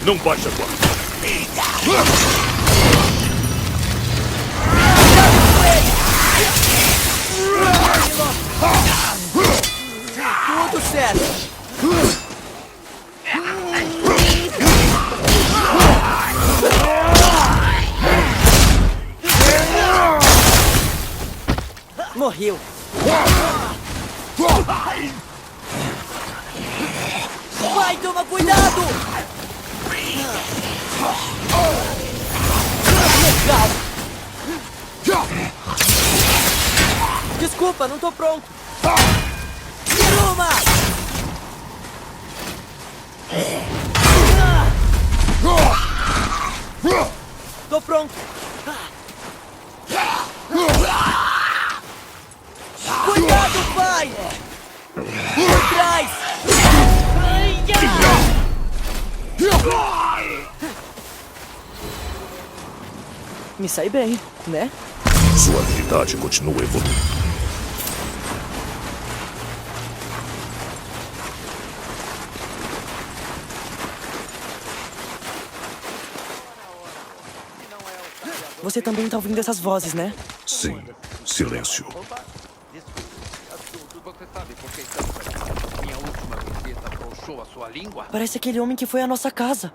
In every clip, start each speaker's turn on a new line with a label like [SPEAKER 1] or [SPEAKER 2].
[SPEAKER 1] Não baixa a guarda.
[SPEAKER 2] Tudo certo. Morreu. Vai, toma cuidado! Legal! Desculpa, não tô pronto. Uma! Tô pronto. Cuidado, pai! Por trás! Me sai bem, né?
[SPEAKER 1] Sua habilidade continua evoluindo.
[SPEAKER 2] Você também tá ouvindo essas vozes, né?
[SPEAKER 1] Sim. Silêncio.
[SPEAKER 2] Parece aquele homem que foi à nossa casa.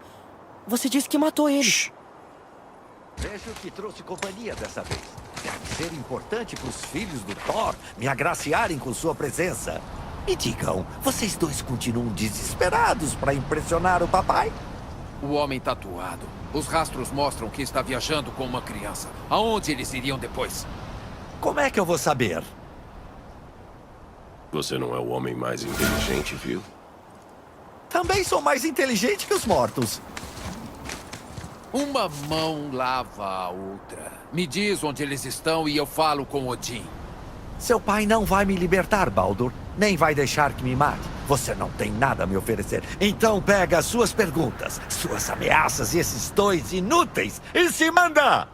[SPEAKER 2] Você disse que matou ele.
[SPEAKER 1] Shhh.
[SPEAKER 3] Vejo que trouxe companhia dessa vez. Deve ser importante para os filhos do Thor me agraciarem com sua presença. Me digam, vocês dois continuam desesperados para impressionar o papai?
[SPEAKER 4] O homem tatuado. Os rastros mostram que está viajando com uma criança. Aonde eles iriam depois?
[SPEAKER 3] Como é que eu vou saber?
[SPEAKER 1] Você não é o homem mais inteligente, viu?
[SPEAKER 3] Também sou mais inteligente que os mortos.
[SPEAKER 4] Uma mão lava a outra. Me diz onde eles estão e eu falo com Odin.
[SPEAKER 3] Seu pai não vai me libertar, Baldur. Nem vai deixar que me mate. Você não tem nada a me oferecer. Então pega as suas perguntas, suas ameaças e esses dois inúteis e se manda!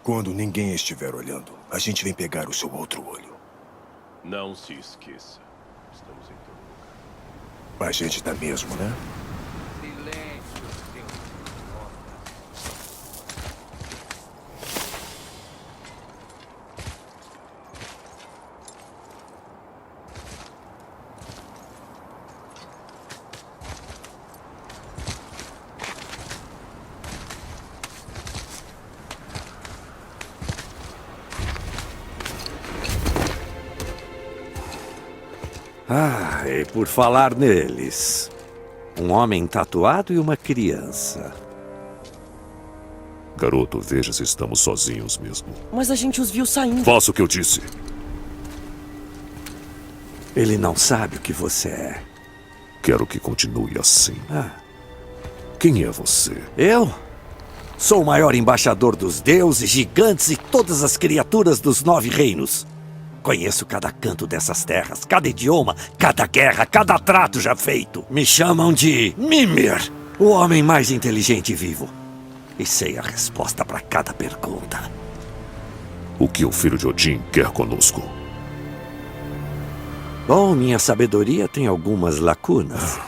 [SPEAKER 5] Quando ninguém estiver olhando, a gente vem pegar o seu outro olho.
[SPEAKER 1] Não se esqueça. Estamos em todo lugar.
[SPEAKER 5] A gente tá mesmo, né?
[SPEAKER 4] Silêncio, seu idiota.
[SPEAKER 6] Ah, e por falar neles, um homem tatuado e uma criança.
[SPEAKER 1] Garoto, veja se estamos sozinhos mesmo.
[SPEAKER 2] Mas a gente os viu saindo.
[SPEAKER 1] Faça o que eu disse.
[SPEAKER 6] Ele não sabe o que você é.
[SPEAKER 1] Quero que continue assim.
[SPEAKER 6] Ah,
[SPEAKER 1] Quem é você?
[SPEAKER 6] eu? Sou o maior embaixador dos deuses, gigantes e todas as criaturas dos 9 reinos. Conheço cada canto dessas terras, cada idioma, cada guerra, cada trato já feito. Me chamam de Mimir, o homem mais inteligente vivo. E sei a resposta para cada pergunta.
[SPEAKER 1] O que o filho de Odin quer conosco?
[SPEAKER 6] Bom, minha sabedoria tem algumas lacunas.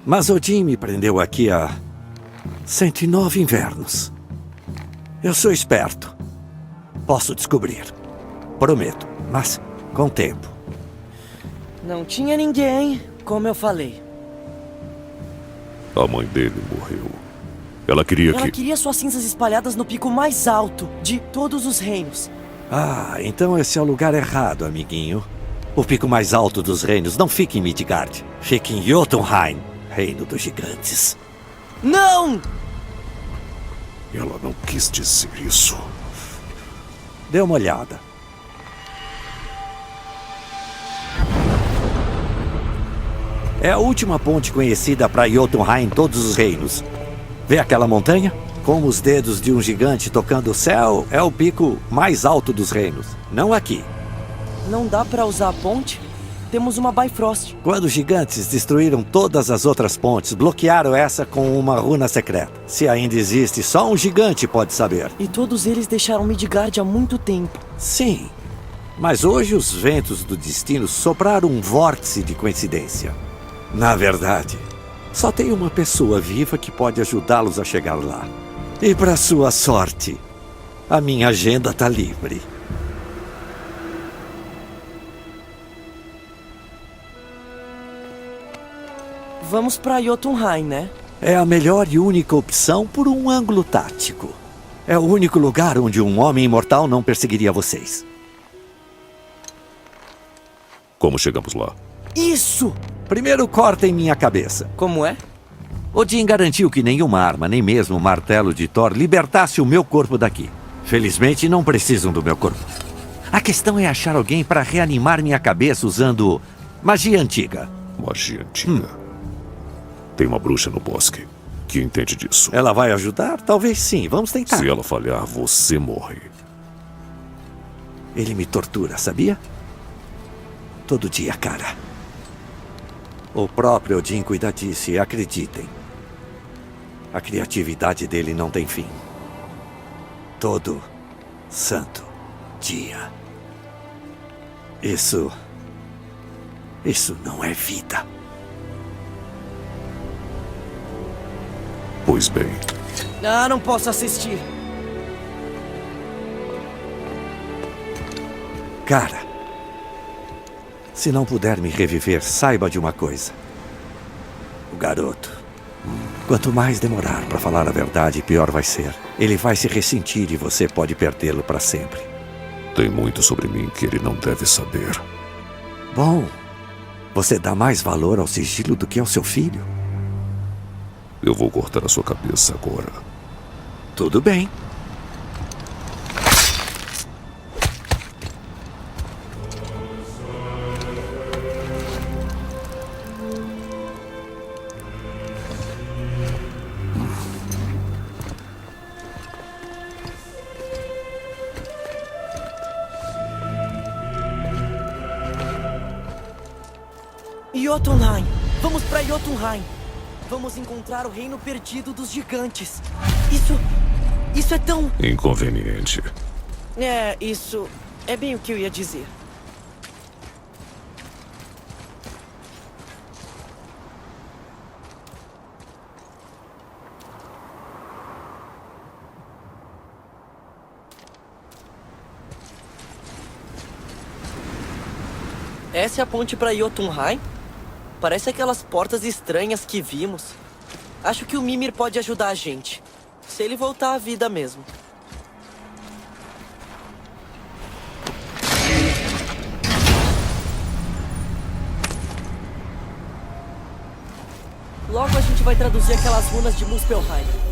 [SPEAKER 6] Mas Odin me prendeu aqui há 109 invernos. Eu sou esperto. Posso descobrir. Prometo, mas com tempo.
[SPEAKER 2] Não tinha ninguém, como eu falei.
[SPEAKER 1] A mãe dele morreu. Ela queria
[SPEAKER 2] Ela
[SPEAKER 1] que...
[SPEAKER 2] queria suas cinzas espalhadas no pico mais alto de todos os reinos.
[SPEAKER 6] Ah, então esse é o lugar errado, amiguinho. O pico mais alto dos reinos não fica em Midgard. Fica em Jotunheim, reino dos gigantes.
[SPEAKER 2] Não!
[SPEAKER 1] Ela não quis dizer isso.
[SPEAKER 6] Dê uma olhada. É a última ponte conhecida para Jotunheim em todos os reinos. Vê aquela montanha? Com os dedos de um gigante tocando o céu, é o pico mais alto dos reinos. Não aqui.
[SPEAKER 2] Não dá pra usar a ponte? Temos uma Bifrost.
[SPEAKER 6] Quando os gigantes destruíram todas as outras pontes, bloquearam essa com uma runa secreta. Se ainda existe, só um gigante pode saber.
[SPEAKER 2] E todos eles deixaram Midgard há muito tempo.
[SPEAKER 6] Sim, mas hoje os ventos do destino sopraram um vórtice de coincidência. Na verdade, só tem uma pessoa viva que pode ajudá-los a chegar lá. E para sua sorte, a minha agenda tá livre.
[SPEAKER 2] Vamos pra Jotunheim, né?
[SPEAKER 6] É a melhor e única opção por um ângulo tático. É o único lugar onde um homem imortal não perseguiria vocês.
[SPEAKER 1] Como chegamos lá?
[SPEAKER 2] Isso!
[SPEAKER 6] Primeiro cortem minha cabeça.
[SPEAKER 2] Como é?
[SPEAKER 6] Odin garantiu que nenhuma arma, nem mesmo o martelo de Thor, libertasse o meu corpo daqui. Felizmente, não precisam do meu corpo. A questão é achar alguém para reanimar minha cabeça usando magia antiga.
[SPEAKER 1] Magia antiga. Tem uma bruxa no bosque que entende disso.
[SPEAKER 6] Ela vai ajudar? Talvez sim. Vamos tentar.
[SPEAKER 1] Se ela falhar, você morre.
[SPEAKER 6] Ele me tortura, sabia? Todo dia, cara. O próprio Odin cuida disso e acreditem. A criatividade dele não tem fim. Todo santo dia. Isso não é vida.
[SPEAKER 1] Pois bem,
[SPEAKER 2] Ah, não posso assistir.
[SPEAKER 6] Cara, se não puder me reviver, saiba de uma coisa. O garoto. Quanto mais demorar para falar a verdade, pior vai ser. Ele vai se ressentir e você pode perdê-lo para sempre.
[SPEAKER 1] tem muito sobre mim que ele não deve saber.
[SPEAKER 6] Bom, você dá mais valor ao sigilo do que ao seu filho?
[SPEAKER 1] Eu vou cortar a sua cabeça agora.
[SPEAKER 6] Tudo bem.
[SPEAKER 2] Jotunheim! Vamos pra Jotunheim! Vamos encontrar o reino perdido dos gigantes. Isso é tão...
[SPEAKER 1] Inconveniente.
[SPEAKER 2] Isso é bem o que eu ia dizer. Essa é a ponte pra Jotunheim? Parece aquelas portas estranhas que vimos. Acho que o Mimir pode ajudar a gente. Se ele voltar à vida mesmo. Logo a gente vai traduzir aquelas runas de Muspelheim.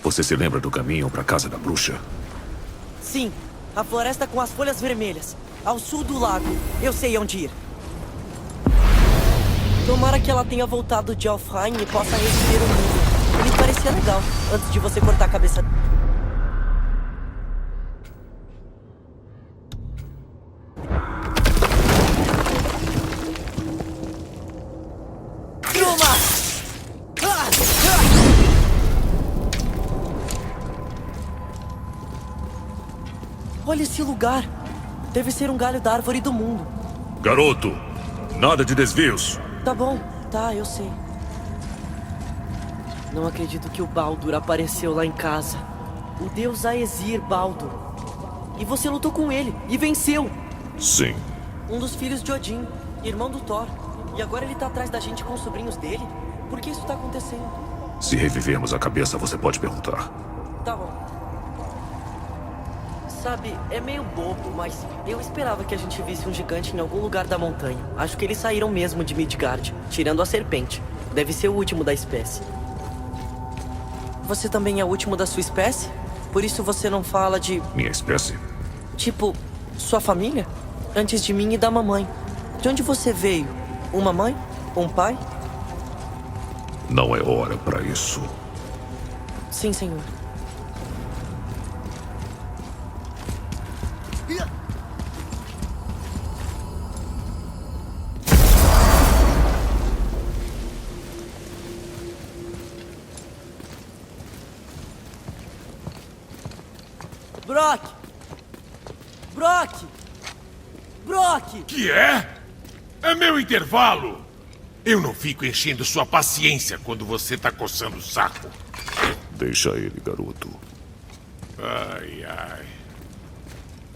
[SPEAKER 1] Você se lembra do caminho para a casa da bruxa?
[SPEAKER 2] Sim, a floresta com as folhas vermelhas. Ao sul do lago. Eu sei onde ir. Tomara que ela tenha voltado de Alfheim e possa reviver o mundo. Ele parecia legal, antes de você cortar a cabeça. Olha esse lugar. Deve ser um galho da árvore do mundo.
[SPEAKER 1] Garoto, nada de desvios.
[SPEAKER 2] Tá bom, tá, eu sei. Não acredito que o Baldur apareceu lá em casa. O deus Aesir Baldur. E você lutou com ele e venceu.
[SPEAKER 1] Sim.
[SPEAKER 2] Um dos filhos de Odin, irmão do Thor. E agora ele tá atrás da gente com os sobrinhos dele? Por que isso tá acontecendo?
[SPEAKER 1] Se revivermos a cabeça, você pode perguntar.
[SPEAKER 2] Tá bom. Sabe, é meio bobo, mas eu esperava que a gente visse um gigante em algum lugar da montanha. Acho que eles saíram mesmo de Midgard, tirando a serpente. Deve ser o último da espécie. Você também é o último da sua espécie? Por isso você não fala de...
[SPEAKER 1] Minha espécie?
[SPEAKER 2] Tipo, sua família? Antes de mim e da mamãe. De onde você veio? Uma mãe? Um pai?
[SPEAKER 1] Não é hora para isso.
[SPEAKER 2] Sim, senhor. Brock! Brock! Brock!
[SPEAKER 7] Que é? É meu intervalo! Eu não fico enchendo sua paciência quando você tá coçando o saco.
[SPEAKER 1] Deixa ele, garoto.
[SPEAKER 7] Ai, ai.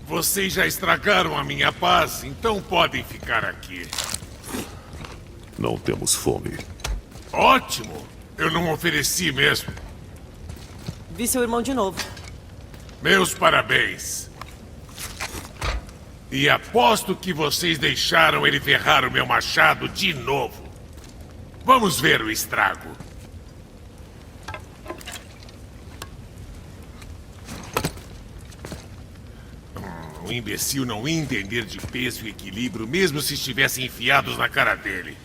[SPEAKER 7] Vocês já estragaram a minha paz, então podem ficar aqui.
[SPEAKER 1] Não temos fome.
[SPEAKER 7] Ótimo! Eu não ofereci mesmo.
[SPEAKER 2] Vi seu irmão de novo.
[SPEAKER 7] Meus parabéns. E aposto que vocês deixaram ele ferrar o meu machado de novo. Vamos ver o estrago. O imbecil não ia entender de peso e equilíbrio, mesmo se estivessem enfiados na cara dele.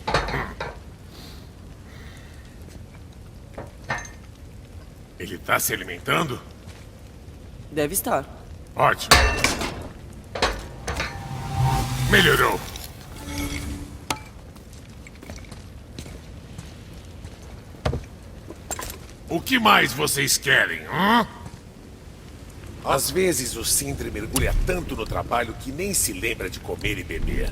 [SPEAKER 7] Ele tá se alimentando?
[SPEAKER 2] Deve estar.
[SPEAKER 7] Ótimo. Melhorou. O que mais vocês querem, hã?
[SPEAKER 8] Às vezes o Sindri mergulha tanto no trabalho que nem se lembra de comer e beber.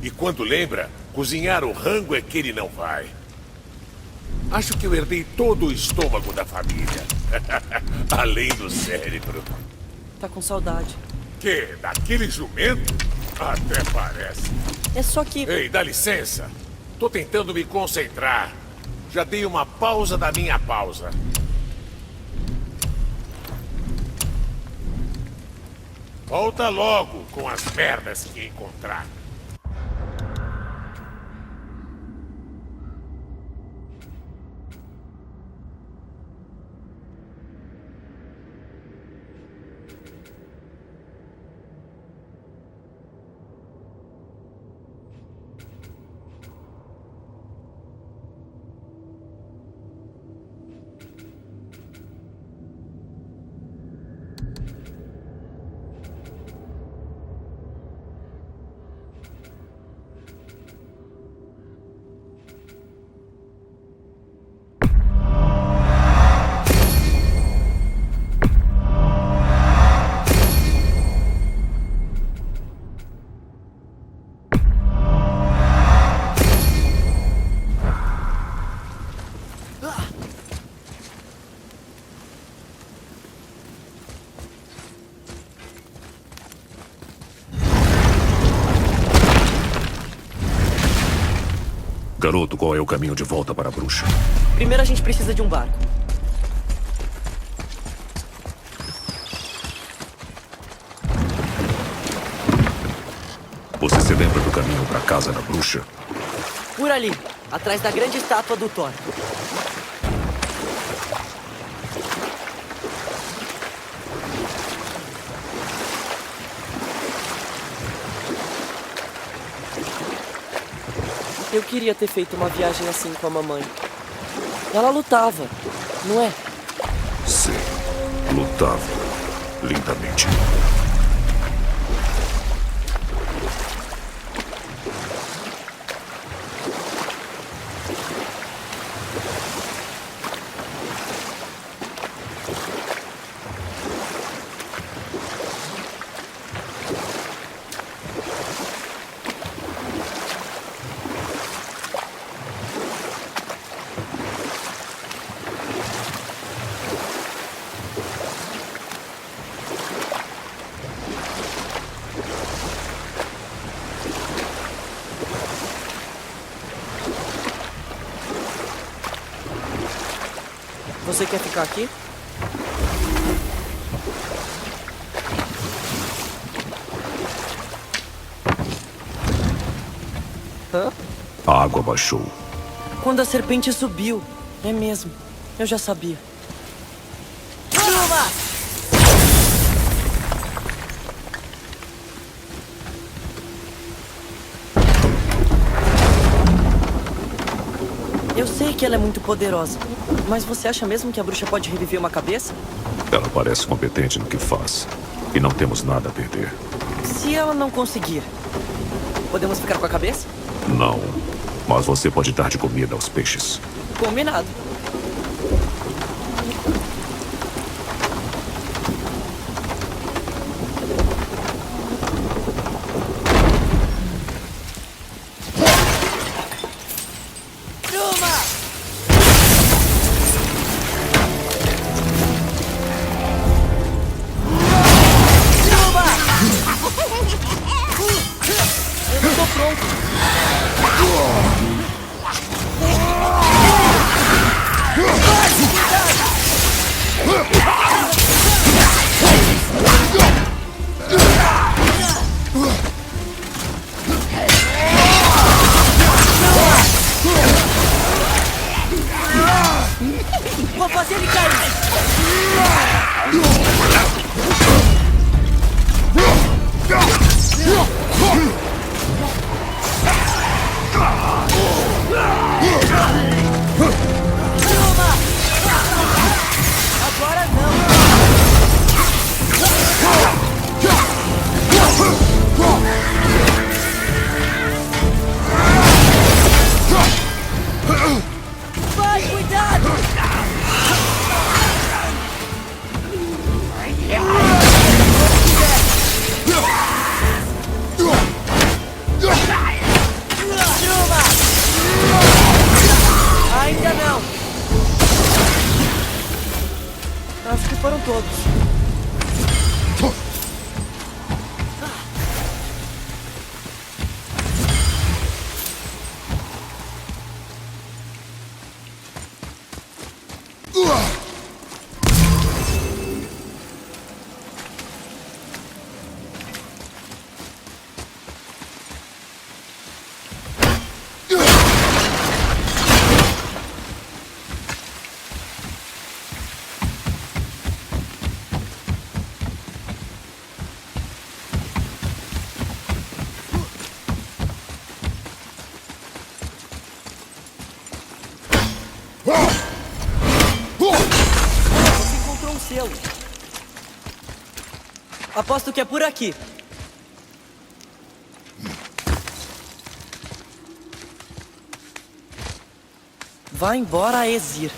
[SPEAKER 7] E quando lembra, cozinhar o rango é que ele não vai. Acho que eu herdei todo o estômago da família. Além do cérebro.
[SPEAKER 2] Tá com saudade.
[SPEAKER 7] Que? Daquele jumento? Até parece.
[SPEAKER 2] É só que...
[SPEAKER 7] Ei, dá licença. Tô tentando me concentrar. Já dei uma pausa da minha pausa. Volta logo com as merdas que encontrar.
[SPEAKER 1] Garoto, qual é o caminho de volta para a bruxa?
[SPEAKER 2] Primeiro a gente precisa de um barco.
[SPEAKER 1] Você se lembra do caminho para casa da bruxa?
[SPEAKER 2] Por ali, atrás da grande estátua do Thor. Eu queria ter feito uma viagem assim com a mamãe. Ela lutava, não é?
[SPEAKER 1] Sim, lutava lindamente.
[SPEAKER 2] Você quer ficar aqui? Hã?
[SPEAKER 1] A água baixou.
[SPEAKER 2] Quando a serpente subiu. É mesmo. Eu já sabia. Uma! Eu sei que ela é muito poderosa. Mas você acha mesmo que a bruxa pode reviver uma cabeça?
[SPEAKER 1] Ela parece competente no que faz. E não temos nada a perder.
[SPEAKER 2] Se ela não conseguir, podemos ficar com a cabeça?
[SPEAKER 1] Não. Mas você pode dar de comida aos peixes.
[SPEAKER 2] Combinado. Você encontrou um selo. Aposto que é por aqui. Vá embora, Aesir.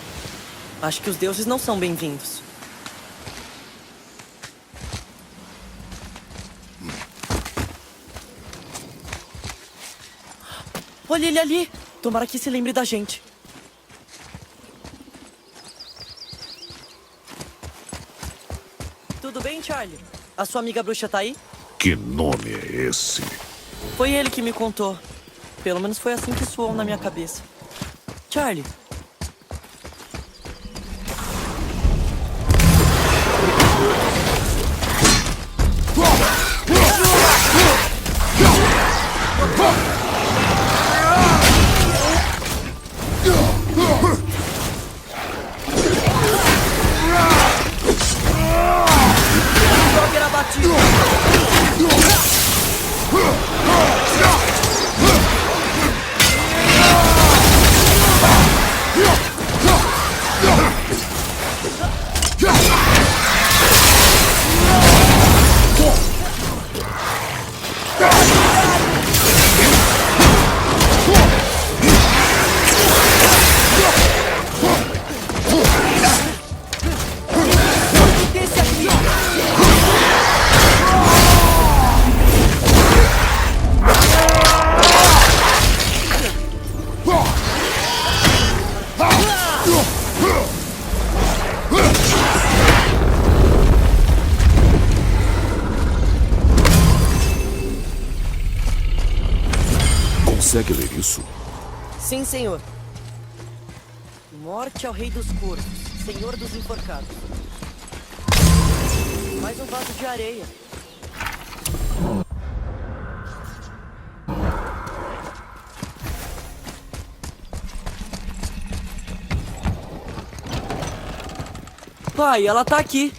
[SPEAKER 2] Acho que os deuses não são bem-vindos. Olha ele ali. Tomara que se lembre da gente. Tudo bem, Charlie? A sua amiga bruxa tá aí?
[SPEAKER 7] Que nome é esse?
[SPEAKER 2] Foi ele que me contou. Pelo menos foi assim que soou na minha cabeça. Charlie. Joker abatido. Desce aqui.
[SPEAKER 5] Consegue ler isso?
[SPEAKER 2] Sim, senhor. Morte ao rei dos corvos, senhor dos enforcados. Mais um vaso de areia. Pai, ela tá aqui.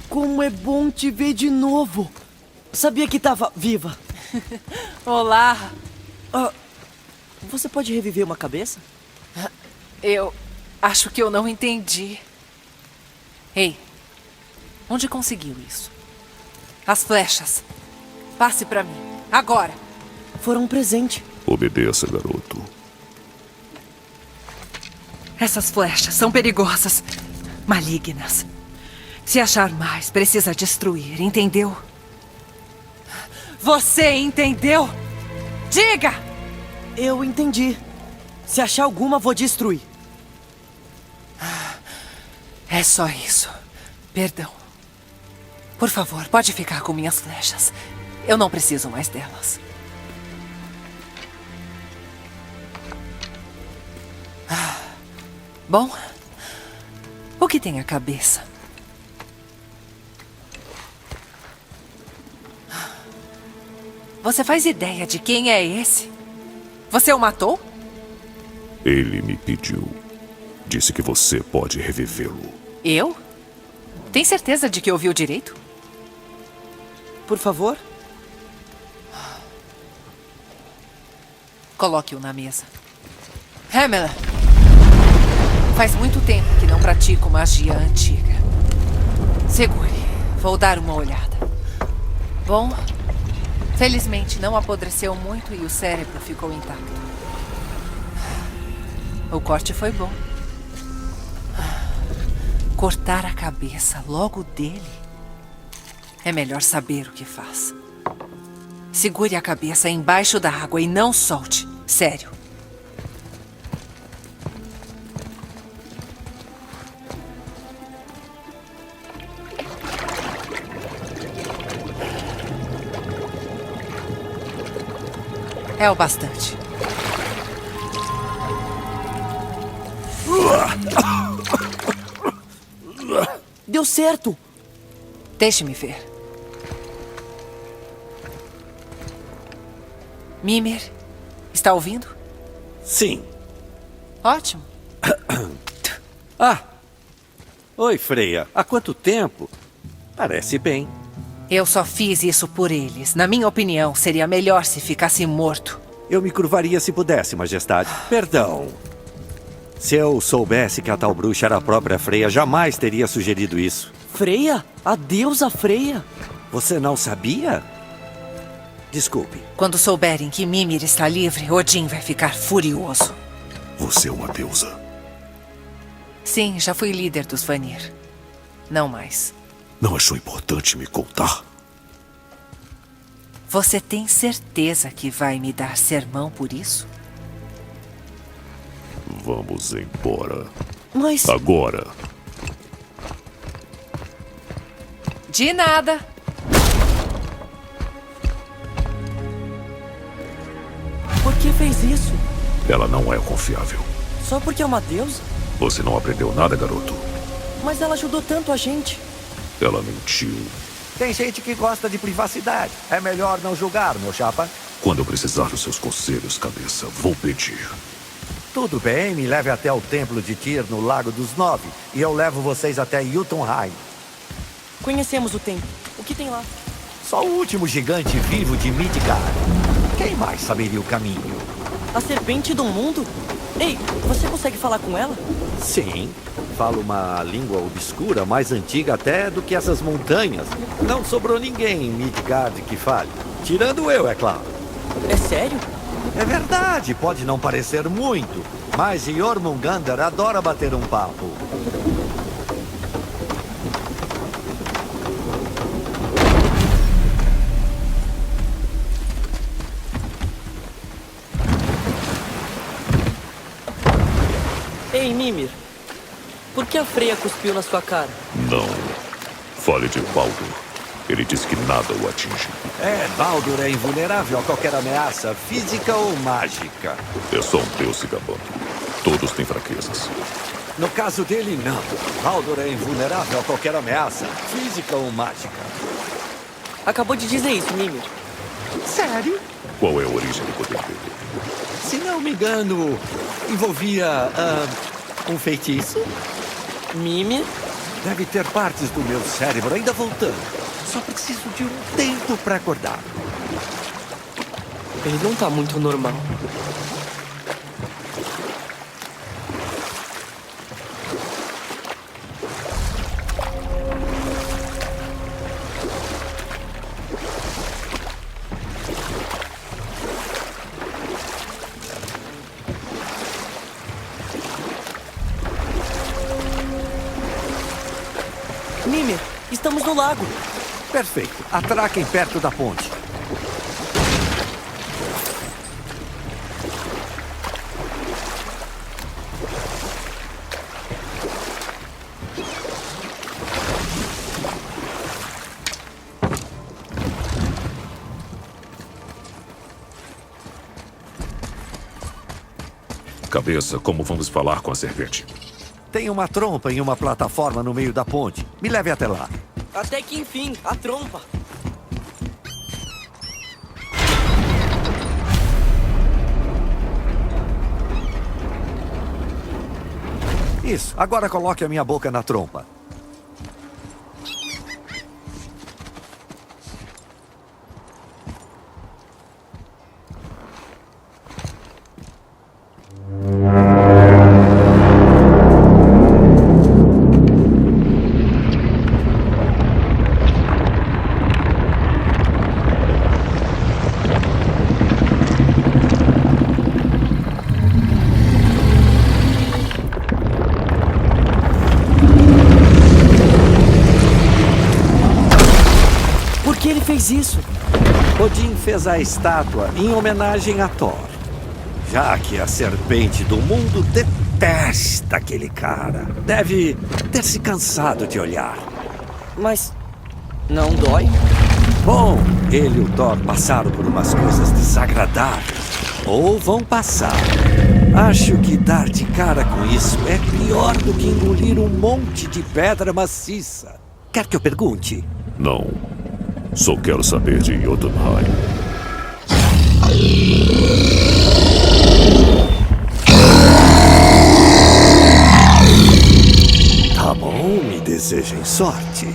[SPEAKER 2] Como é bom te ver de novo. Sabia que tava viva.
[SPEAKER 9] Olá.
[SPEAKER 2] Você pode reviver uma cabeça?
[SPEAKER 9] Eu acho que eu não entendi. Ei, onde conseguiu isso? As flechas. Passe pra mim. Agora.
[SPEAKER 2] Foram um presente.
[SPEAKER 5] Obedeça, garoto.
[SPEAKER 9] Essas flechas são perigosas. Malignas. Se achar mais, precisa destruir, entendeu? Você entendeu? Diga!
[SPEAKER 2] Eu entendi. Se achar alguma, vou destruir.
[SPEAKER 9] É só isso. Perdão. Por favor, pode ficar com minhas flechas. Eu não preciso mais delas. Bom, o que tem a cabeça? Você faz ideia de quem é esse? Você o matou?
[SPEAKER 5] Ele me pediu. Disse que você pode revivê-lo.
[SPEAKER 9] Eu? Tem certeza de que ouviu direito?
[SPEAKER 2] Por favor?
[SPEAKER 9] Coloque-o na mesa. Hammer! Faz muito tempo que não pratico magia antiga. Segure. Vou dar uma olhada. Bom, felizmente não apodreceu muito e o cérebro ficou intacto. O corte foi bom. Cortar a cabeça logo dele? É melhor saber o que faz. Segure a cabeça embaixo da água e não solte. Sério. É o bastante.
[SPEAKER 2] Deu certo!
[SPEAKER 9] Deixe-me ver. Mimir, está ouvindo?
[SPEAKER 6] Sim.
[SPEAKER 9] Ótimo.
[SPEAKER 6] Ah! Oi, Freya. Há quanto tempo? Parece bem.
[SPEAKER 9] Eu só fiz isso por eles. Na minha opinião, seria melhor se ficasse morto.
[SPEAKER 6] Eu me curvaria se pudesse, Majestade. Perdão. Se eu soubesse que a tal bruxa era a própria Freya, jamais teria sugerido isso.
[SPEAKER 2] Freya? A deusa Freya?
[SPEAKER 6] Você não sabia? Desculpe.
[SPEAKER 9] Quando souberem que Mimir está livre, Odin vai ficar furioso.
[SPEAKER 5] Você é uma deusa.
[SPEAKER 9] Sim, já fui líder dos Vanir. Não mais.
[SPEAKER 5] Não achou importante me contar?
[SPEAKER 9] Você tem certeza que vai me dar sermão por isso?
[SPEAKER 5] Vamos embora.
[SPEAKER 2] Mas...
[SPEAKER 5] Agora.
[SPEAKER 9] De nada.
[SPEAKER 2] Por que fez isso?
[SPEAKER 5] Ela não é confiável.
[SPEAKER 2] Só porque é uma deusa?
[SPEAKER 5] Você não aprendeu nada, garoto?
[SPEAKER 2] Mas ela ajudou tanto a gente.
[SPEAKER 5] Ela mentiu.
[SPEAKER 3] Tem gente que gosta de privacidade. É melhor não julgar, meu chapa.
[SPEAKER 5] Quando eu precisar dos seus conselhos, cabeça, vou pedir.
[SPEAKER 3] Tudo bem, me leve até o templo de Tyr no Lago dos Nove e eu levo vocês até Jotunheim.
[SPEAKER 2] Conhecemos o templo. O que tem lá?
[SPEAKER 3] Só o último gigante vivo de Midgard. Quem mais saberia o caminho?
[SPEAKER 2] A serpente do mundo? Ei, você consegue falar com ela?
[SPEAKER 6] Sim. Falo uma língua obscura, mais antiga até do que essas montanhas. Não sobrou ninguém em Midgard que fale. Tirando eu, é claro.
[SPEAKER 2] É sério?
[SPEAKER 3] É verdade, pode não parecer muito, mas Jormungandr adora bater um papo.
[SPEAKER 2] Ei, Mimir. Por que a Freya cuspiu na sua cara?
[SPEAKER 5] Não. Fale de Baldur. Ele disse que nada o atinge.
[SPEAKER 3] Baldur é invulnerável a qualquer ameaça, física ou mágica.
[SPEAKER 5] É só um deus se gabando. Todos têm fraquezas.
[SPEAKER 3] No caso dele, não. Baldur é invulnerável a qualquer ameaça, física ou mágica.
[SPEAKER 2] Acabou de dizer isso, Mimir.
[SPEAKER 3] Sério?
[SPEAKER 5] Qual é a origem do poder dele?
[SPEAKER 3] Se não me engano, envolvia um feitiço?
[SPEAKER 2] Mimir?
[SPEAKER 3] Deve ter partes do meu cérebro ainda voltando. Só preciso de um tempo para acordar.
[SPEAKER 2] Ele não tá muito normal. Mimir, estamos no lago.
[SPEAKER 3] Perfeito. Atraquem perto da ponte.
[SPEAKER 5] Cabeça, como vamos falar com a serpente?
[SPEAKER 3] Tem uma trompa em uma plataforma no meio da ponte. Me leve até lá.
[SPEAKER 2] Até que enfim, a trompa.
[SPEAKER 3] Isso. Agora coloque a minha boca na trompa.
[SPEAKER 2] Por que ele fez isso?
[SPEAKER 6] Odin fez a estátua em homenagem a Thor. Já que a serpente do mundo detesta aquele cara. Deve ter se cansado de olhar.
[SPEAKER 2] Mas não dói?
[SPEAKER 6] Bom, ele e o Thor passaram por umas coisas desagradáveis. Ou vão passar. Acho que dar de cara com isso é pior do que engolir um monte de pedra maciça. Quer que eu pergunte?
[SPEAKER 5] Não. Só quero saber de Jotunheim.
[SPEAKER 6] Tá bom, me desejem sorte.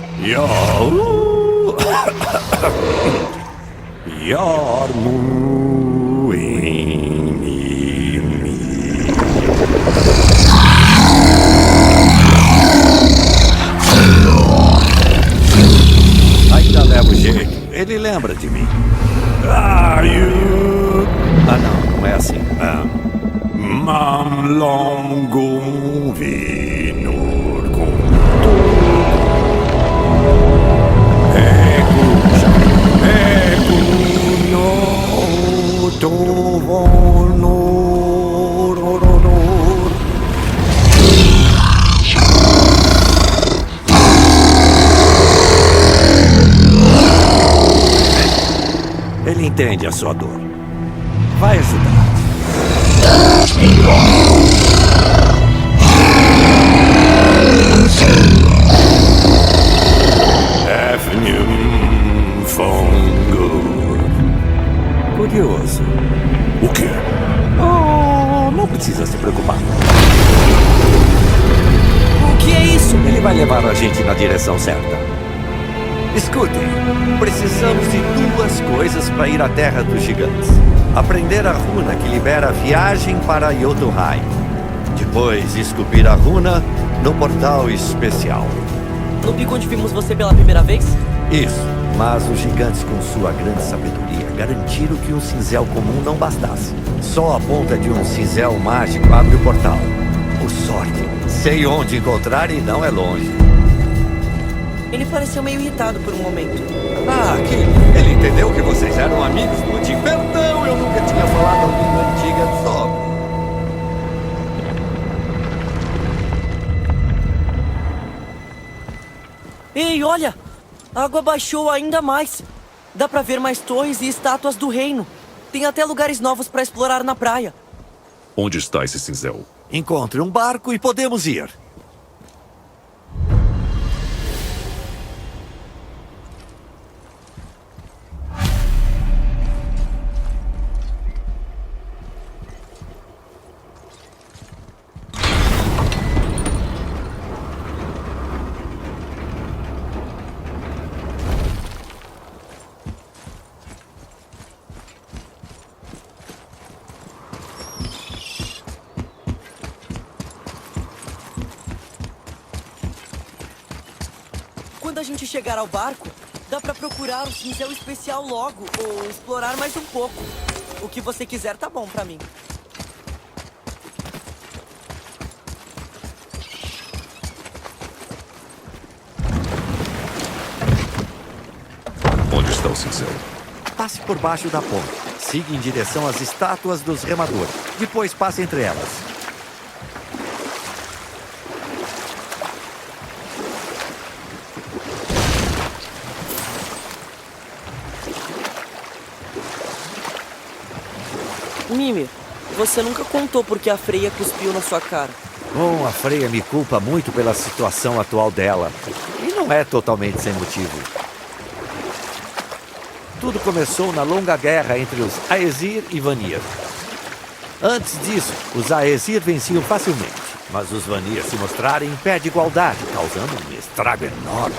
[SPEAKER 6] Ainda levo jeito. Ele lembra de mim. Ah, não é assim. Mamlongum vinur com Ele entende a sua dor. Vai ajudar. Curioso.
[SPEAKER 5] O quê?
[SPEAKER 6] Oh, não precisa se preocupar.
[SPEAKER 2] O que é isso?
[SPEAKER 6] Ele vai levar a gente na direção certa. Escutem, precisamos de duas coisas para ir à Terra dos Gigantes. Aprender a runa que libera a viagem para Jotunheim. Depois, esculpir a runa no portal especial.
[SPEAKER 2] No pico onde vimos você pela primeira vez?
[SPEAKER 6] Isso, mas os gigantes, com sua grande sabedoria, garantiram que um cinzel comum não bastasse. Só a ponta de um cinzel mágico abre o portal. Por sorte, sei onde encontrar e não é longe.
[SPEAKER 2] Ele pareceu meio irritado por um momento.
[SPEAKER 6] Ah, que ele entendeu que vocês eram amigos do Odin. Perdão, eu nunca tinha falado a língua antiga do Thor.
[SPEAKER 2] Ei, olha! A água baixou ainda mais. Dá pra ver mais torres e estátuas do reino. Tem até lugares novos pra explorar na praia.
[SPEAKER 5] Onde está esse cinzel?
[SPEAKER 6] Encontre um barco e podemos ir.
[SPEAKER 2] Quando a gente chegar ao barco, dá pra procurar o cinzel especial logo, ou explorar mais um pouco. O que você quiser tá bom pra mim.
[SPEAKER 5] Onde está o cinzel?
[SPEAKER 6] Passe por baixo da ponte. Siga em direção às estátuas dos remadores. Depois passe entre elas.
[SPEAKER 2] Mimir, você nunca contou porque a Freya cuspiu na sua cara.
[SPEAKER 6] Bom, a Freya me culpa muito pela situação atual dela. E não é totalmente sem motivo. Tudo começou na longa guerra entre os Aesir e Vanir. Antes disso, os Aesir venciam facilmente, mas os Vanir se mostraram em pé de igualdade, causando um estrago enorme.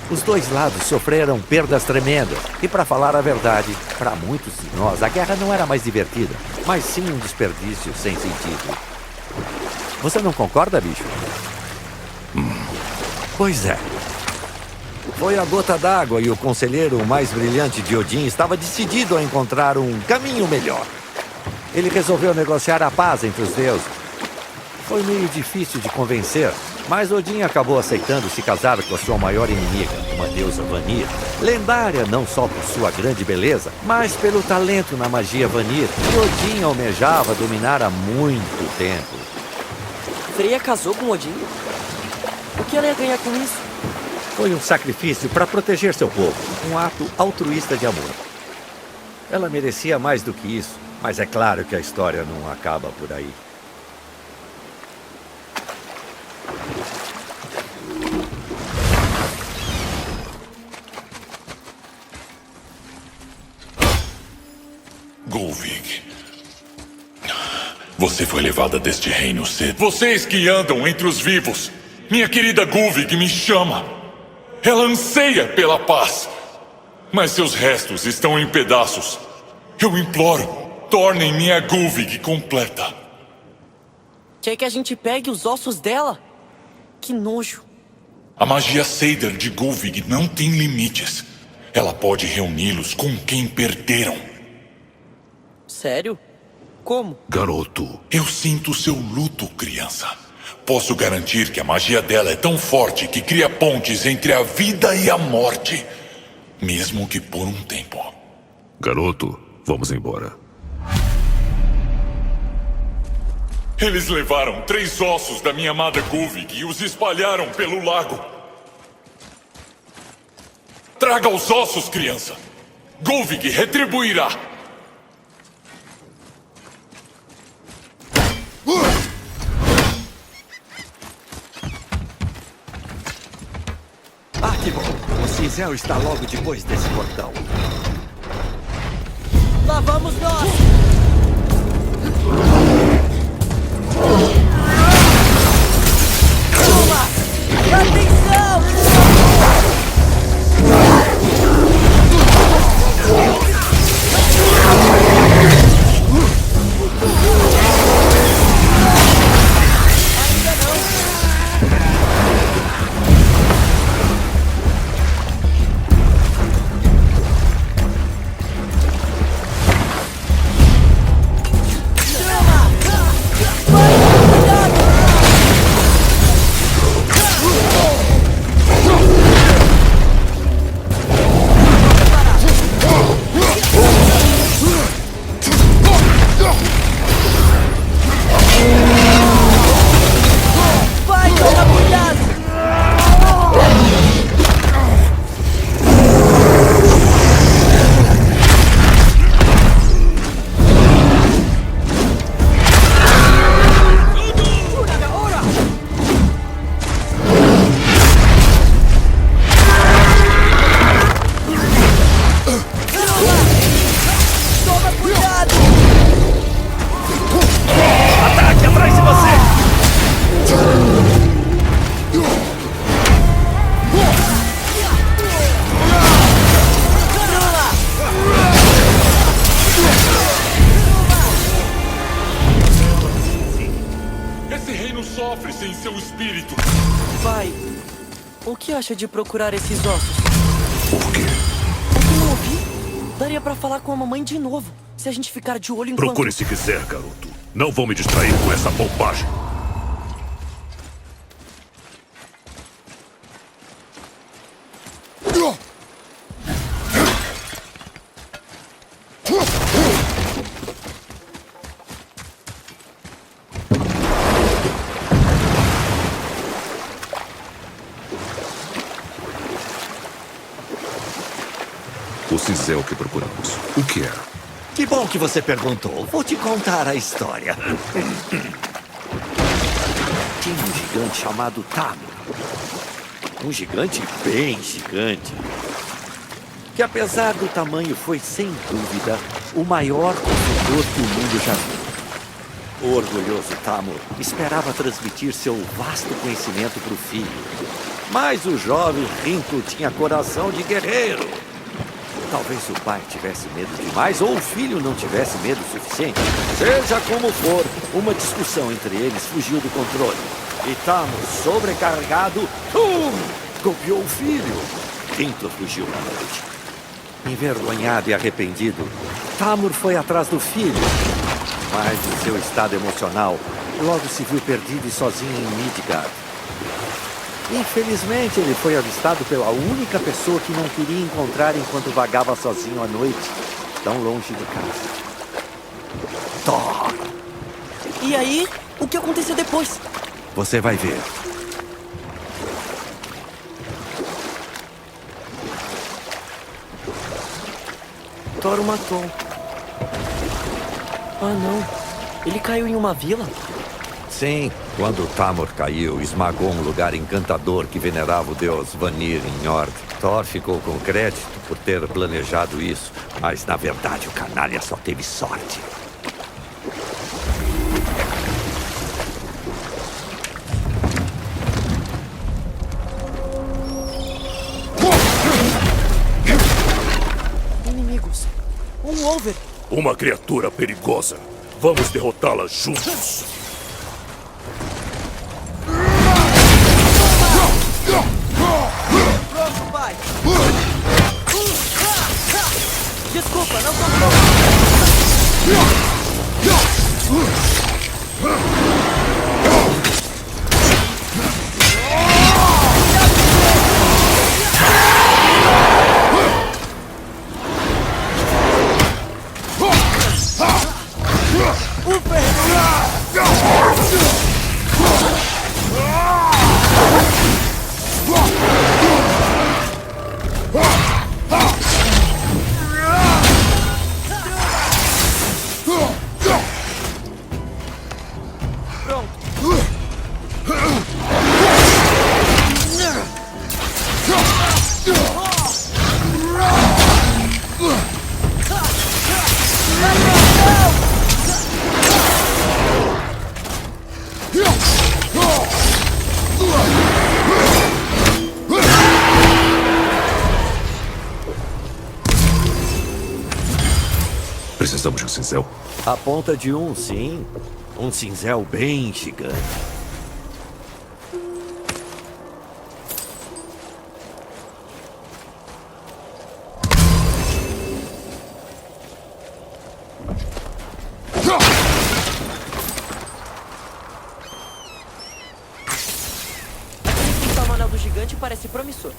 [SPEAKER 6] Os dois lados sofreram perdas tremendas, e para falar a verdade, para muitos de nós, a guerra não era mais divertida, mas sim um desperdício sem sentido. Você não concorda, bicho? Pois é. Foi a gota d'água e o conselheiro mais brilhante de Odin estava decidido a encontrar um caminho melhor. Ele resolveu negociar a paz entre os deuses. Foi meio difícil de convencer, mas Odin acabou aceitando se casar com a sua maior inimiga, uma deusa Vanir. Lendária não só por sua grande beleza, mas pelo talento na magia Vanir, que Odin almejava dominar há muito tempo.
[SPEAKER 2] Freya casou com Odin? O que ela ia ganhar com isso?
[SPEAKER 3] Foi um sacrifício para proteger seu povo. Um ato altruísta de amor. Ela merecia mais do que isso, mas é claro que a história não acaba por aí.
[SPEAKER 10] Gullveig. Você foi levada deste reino cedo. Vocês que andam entre os vivos. Minha querida Gullveig me chama. Ela anseia pela paz. Mas seus restos estão em pedaços. Eu imploro, tornem minha Gullveig completa.
[SPEAKER 2] Quer que a gente pegue os ossos dela? Que nojo.
[SPEAKER 10] A magia Seider de Gullveig não tem limites. Ela pode reuni-los com quem perderam.
[SPEAKER 2] Sério? Como?
[SPEAKER 5] Garoto,
[SPEAKER 10] Eu sinto seu luto, criança. Posso garantir que a magia dela é tão forte que cria pontes entre a vida e a morte. Mesmo que por um tempo.
[SPEAKER 5] garoto, vamos embora.
[SPEAKER 10] Eles levaram 3 ossos da minha amada Gullveig e os espalharam pelo lago. Traga os ossos, criança. Gullveig retribuirá.
[SPEAKER 3] Ah, que bom. O cinzel está logo depois desse portão.
[SPEAKER 2] Lá vamos nós! Toma! Atenção!
[SPEAKER 10] Sofre sem seu espírito.
[SPEAKER 2] Vai. O que acha de procurar esses ossos?
[SPEAKER 5] Por quê?
[SPEAKER 2] Eu não ouvi. Daria pra falar com a mamãe de novo, se a gente ficar de olho enquanto...
[SPEAKER 5] Procure se quiser, garoto. Não vou me distrair com essa bobagem. O cinzel que procuramos. O que é?
[SPEAKER 3] Que bom que você perguntou. Vou te contar a história. Tinha um gigante chamado Tamur. Um gigante bem gigante. Que apesar do tamanho foi, sem dúvida, o maior consultor que o mundo já viu. O orgulhoso Tamur esperava transmitir seu vasto conhecimento para o filho. Mas o jovem Rinto tinha coração de guerreiro. Talvez o pai tivesse medo demais ou o filho não tivesse medo suficiente. Seja como for, uma discussão entre eles fugiu do controle. E Tamur, sobrecarregado, golpeou o filho. Rinto fugiu na noite. Envergonhado e arrependido, Tamur foi atrás do filho. Mas em seu estado emocional, logo se viu perdido e sozinho em Midgard. Infelizmente, ele foi avistado pela única pessoa que não queria encontrar enquanto vagava sozinho à noite, tão longe de casa. Thor!
[SPEAKER 2] E aí, o que aconteceu depois?
[SPEAKER 3] Você vai ver.
[SPEAKER 2] Thor o matou. Ah, não. Ele caiu em uma vila?
[SPEAKER 3] Sim, quando Tamor caiu, esmagou um lugar encantador que venerava o deus Vanir em Njord. Thor ficou com crédito por ter planejado isso, mas na verdade o canalha só teve sorte.
[SPEAKER 2] Inimigos. Um Wolver.
[SPEAKER 5] Uma criatura perigosa. Vamos derrotá-la juntos.
[SPEAKER 2] Pronto, pai. Desculpa, não tô pronto.
[SPEAKER 5] Precisamos de um cinzel.
[SPEAKER 3] A ponta de um, sim. Um cinzel bem gigante.
[SPEAKER 2] Aquele cristal no anel do gigante parece promissor.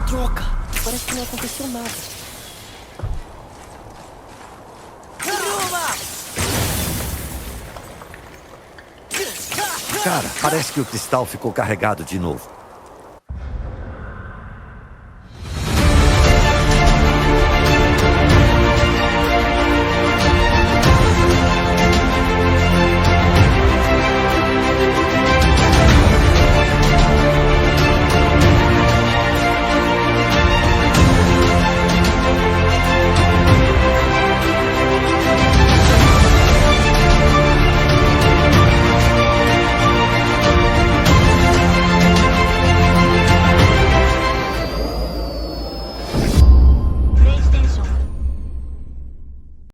[SPEAKER 2] Droga! Parece que não aconteceu nada.
[SPEAKER 3] Cara, parece que o cristal ficou carregado de novo.